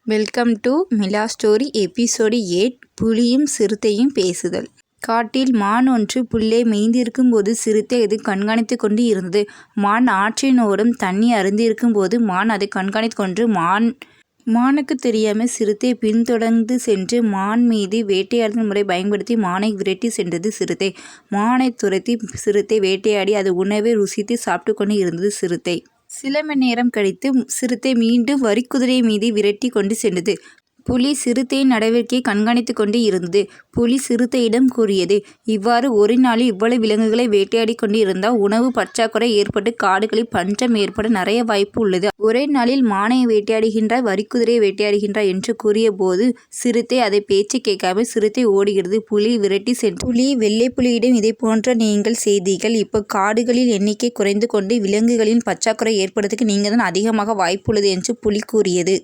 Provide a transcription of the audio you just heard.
Welcome to Mila story episode 8. புலியும் சிறுத்தையும் பேசுதல். காட்டில் மான் ஒன்று புல்லை மேய்ந்திருக்கும் போது சிறுத்தை அதை கண்காணித்து கொண்டு இருந்தது. மான் ஆற்றினோடும் தண்ணி அருந்திருக்கும் போது மான் அதை கண்காணித்து கொண்டு மானுக்கு தெரியாமல் சிறுத்தை பின்தொடர்ந்து சென்று மான் மீது வேட்டையாடும் முறை பயன்படுத்தி மானை விரட்டி சென்றது சிறுத்தை. மானை துரத்தி சிறுத்தை வேட்டையாடி அது உணவை ருசித்து சாப்பிட்டு கொண்டு இருந்தது சிறுத்தை. சில மணி நேரம் கழித்து சிறுத்தை மீண்டும் வரிக்குதிரை மீது விரட்டி கொண்டு சென்றது. புலி சிறுத்தையின் நடவடிக்கையை கண்காணித்து கொண்டு இருந்தது. புலி சிறுத்தையிடம் கூறியது, இவ்வாறு ஒரு நாளில் இவ்வளவு விலங்குகளை வேட்டையாடி கொண்டு இருந்தால் உணவு பற்றாக்குறை ஏற்பட்டு காடுகளில் பஞ்சம் ஏற்பட நிறைய வாய்ப்பு உள்ளது. ஒரே நாளில் மானை வேட்டையாடுகின்றாய், வரிக்குதிரையை வேட்டையாடுகின்றாய் என்று கூறிய போது சிறுத்தை அதை பேச்சு கேட்காமல் சிறுத்தை ஓடுகிறது. புலி விரட்டி சென்று புலி வெள்ளை புலியிடம் இதை போன்ற நீங்கள் செய்தீர்கள். இப்போ காடுகளில் எண்ணிக்கை குறைந்து கொண்டு விலங்குகளின் பற்றாக்குறை ஏற்படுறதுக்கு நீங்கள் தான் அதிகமாக வாய்ப்புள்ளது என்று புலி கூறியது.